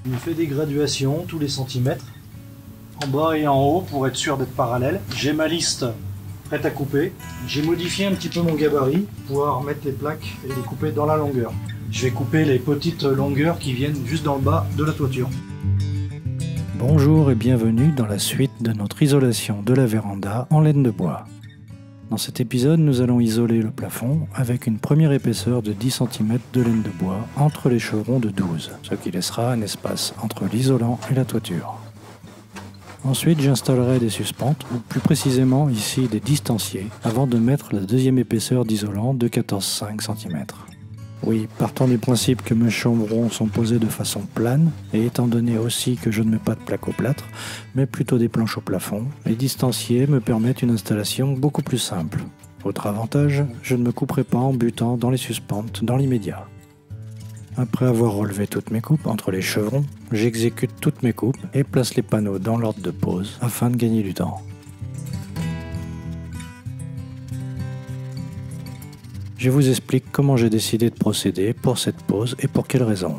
Je me fais des graduations tous les centimètres, en bas et en haut, pour être sûr d'être parallèle. J'ai ma liste prête à couper. J'ai modifié un petit peu mon gabarit pour pouvoir mettre les plaques et les couper dans la longueur. Je vais couper les petites longueurs qui viennent juste dans le bas de la toiture. Bonjour et bienvenue dans la suite de notre isolation de la véranda en laine de bois. Dans cet épisode, nous allons isoler le plafond avec une première épaisseur de 10 cm de laine de bois entre les chevrons de 12, ce qui laissera un espace entre l'isolant et la toiture. Ensuite, j'installerai des suspentes, ou plus précisément ici des distanciers, avant de mettre la deuxième épaisseur d'isolant de 14,5 cm. Oui, partant du principe que mes chevrons sont posés de façon plane, et étant donné aussi que je ne mets pas de plaque au plâtre, mais plutôt des planches au plafond, les distanciers me permettent une installation beaucoup plus simple. Autre avantage, je ne me couperai pas en butant dans les suspentes dans l'immédiat. Après avoir relevé toutes mes coupes entre les chevrons, j'exécute toutes mes coupes et place les panneaux dans l'ordre de pose afin de gagner du temps. Je vous explique comment j'ai décidé de procéder pour cette pose et pour quelles raisons.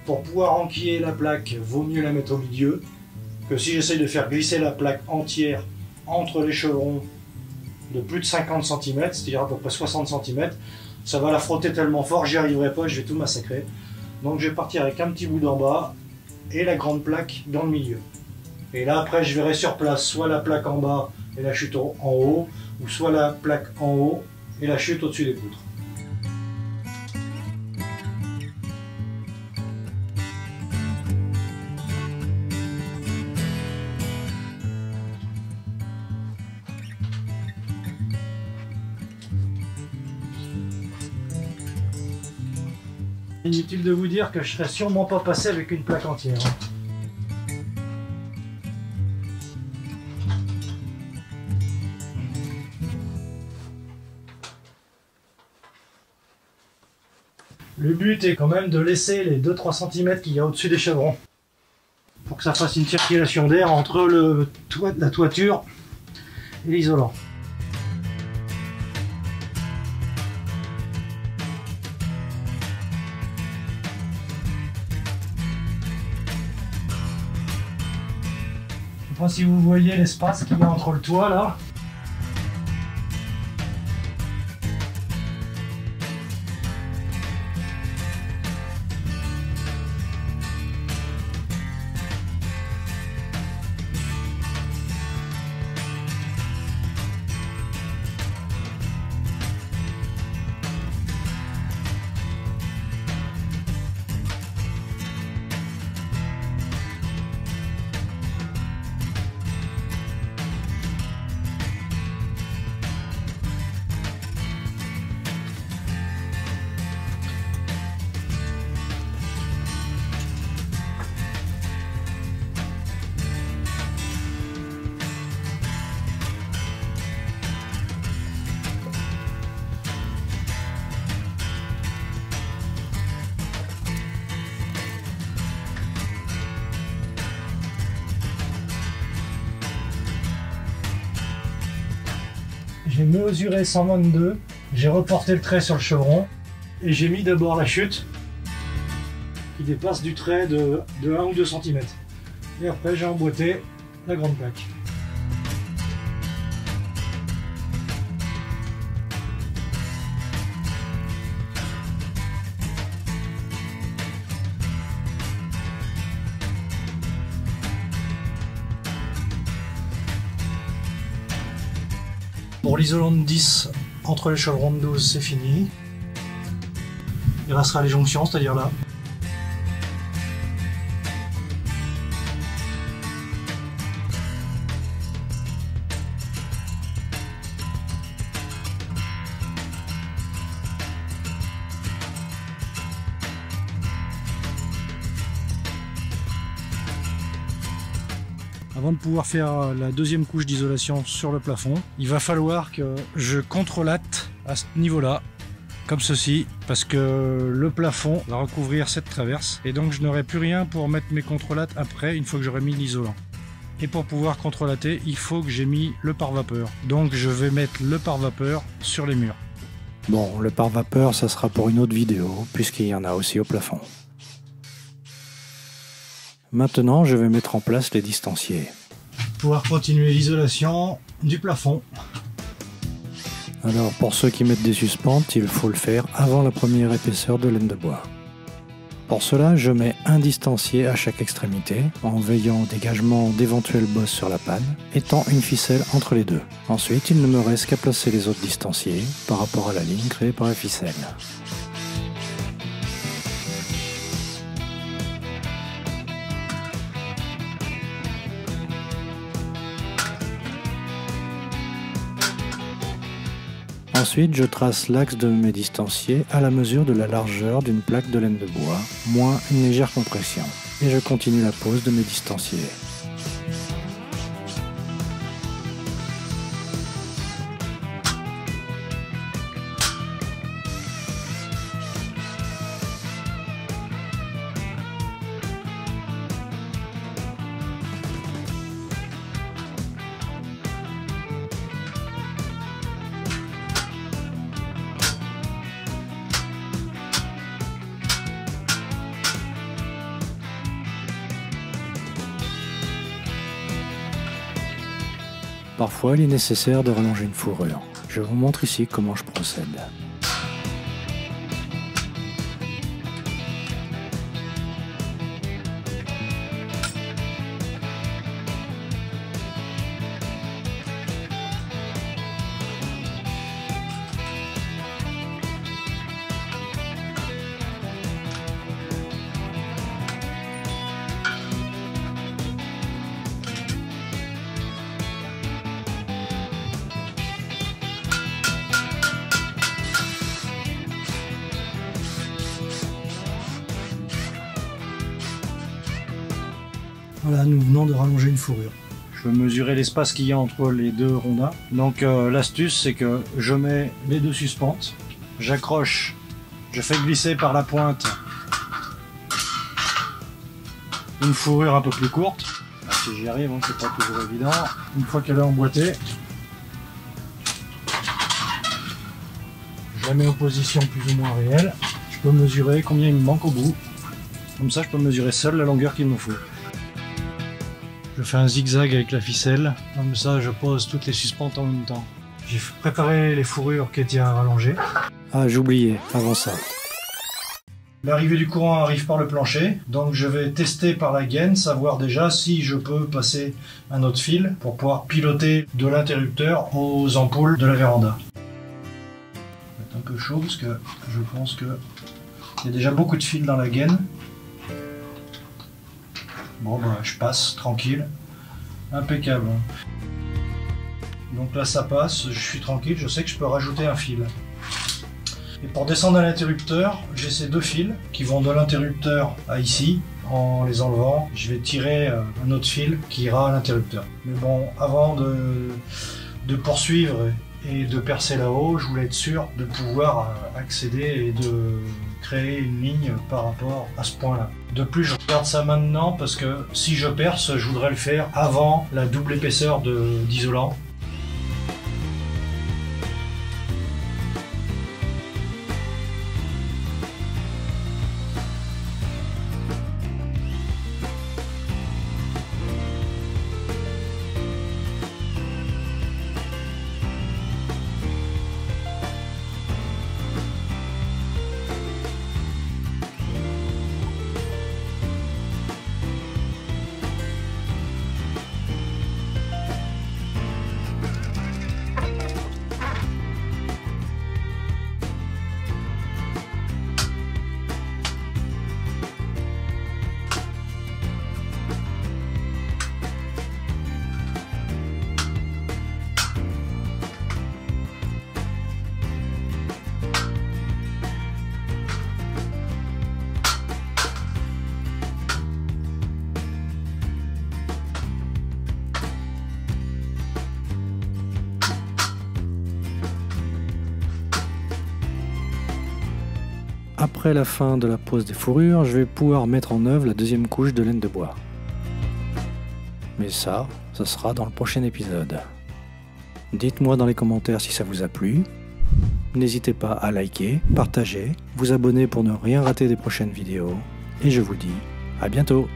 Pour pouvoir enquiller la plaque, vaut mieux la mettre au milieu, que si j'essaye de faire glisser la plaque entière entre les chevrons de plus de 50 cm, c'est-à-dire à peu près 60 cm, ça va la frotter tellement fort, j'y arriverai pas, je vais tout massacrer. Donc je vais partir avec un petit bout d'en bas et la grande plaque dans le milieu. Et là après je verrai sur place soit la plaque en bas et la chute en haut, ou soit la plaque en haut et la chute au-dessus des poutres. Inutile de vous dire que je serai sûrement pas passé avec une plaque entière. Le but est quand même de laisser les 2-3 cm qu'il y a au-dessus des chevrons pour que ça fasse une circulation d'air entre la toiture et l'isolant. Je ne sais pas si vous voyez l'espace qu'il y a entre le toit là. J'ai mesuré 122, j'ai reporté le trait sur le chevron et j'ai mis d'abord la chute qui dépasse du trait de 1 ou 2 cm. Et après j'ai emboîté la grande plaque. Pour l'isolant de 10 entre les chevrons de 12, c'est fini. Il restera les jonctions, c'est-à-dire là. Avant de pouvoir faire la deuxième couche d'isolation sur le plafond, il va falloir que je contrelate à ce niveau-là, comme ceci, parce que le plafond va recouvrir cette traverse et donc je n'aurai plus rien pour mettre mes contrelates après, une fois que j'aurai mis l'isolant. Et pour pouvoir contrelater, il faut que j'ai mis le pare-vapeur. Donc je vais mettre le pare-vapeur sur les murs. Bon, le pare-vapeur, ça sera pour une autre vidéo, puisqu'il y en a aussi au plafond. Maintenant, je vais mettre en place les distanciers. Pour pouvoir continuer l'isolation du plafond. Alors, pour ceux qui mettent des suspentes, il faut le faire avant la première épaisseur de laine de bois. Pour cela, je mets un distancier à chaque extrémité, en veillant au dégagement d'éventuelles bosses sur la panne, et tends une ficelle entre les deux. Ensuite, il ne me reste qu'à placer les autres distanciers par rapport à la ligne créée par la ficelle. Ensuite, je trace l'axe de mes distanciers à la mesure de la largeur d'une plaque de laine de bois, moins une légère compression. Et je continue la pose de mes distanciers. Parfois, il est nécessaire de rallonger une fourrure. Je vous montre ici comment je procède. Voilà, nous venons de rallonger une fourrure. Je veux mesurer l'espace qu'il y a entre les deux rondins. Donc l'astuce, c'est que je mets les deux suspentes, j'accroche, je fais glisser par la pointe une fourrure un peu plus courte. Si j'y arrive, hein, c'est pas toujours évident. Une fois qu'elle est emboîtée, je la mets en position plus ou moins réelle. Je peux mesurer combien il me manque au bout. Comme ça, je peux mesurer seul la longueur qu'il me faut. Je fais un zigzag avec la ficelle, comme ça je pose toutes les suspentes en même temps. J'ai préparé les fourrures qui étaient à rallonger. Ah, j'oubliais, avant ça. L'arrivée du courant arrive par le plancher, donc je vais tester par la gaine, savoir déjà si je peux passer un autre fil pour pouvoir piloter de l'interrupteur aux ampoules de la véranda. Ça va être un peu chaud parce que je pense qu'il y a déjà beaucoup de fils dans la gaine. Bon bah je passe tranquille, impeccable. Donc là ça passe, je suis tranquille, je sais que je peux rajouter un fil. Et pour descendre à l'interrupteur, j'ai ces deux fils qui vont de l'interrupteur à ici. En les enlevant, je vais tirer un autre fil qui ira à l'interrupteur. Mais bon, avant de poursuivre et de percer là-haut, je voulais être sûr de pouvoir accéder et de créer une ligne par rapport à ce point-là. De plus, je regarde ça maintenant parce que si je perce, je voudrais le faire avant la double épaisseur d'isolant. Après la fin de la pose des fourrures, je vais pouvoir mettre en œuvre la deuxième couche de laine de bois. Mais ça sera dans le prochain épisode. Dites-moi dans les commentaires si ça vous a plu. N'hésitez pas à liker, partager, vous abonner pour ne rien rater des prochaines vidéos. Et je vous dis à bientôt!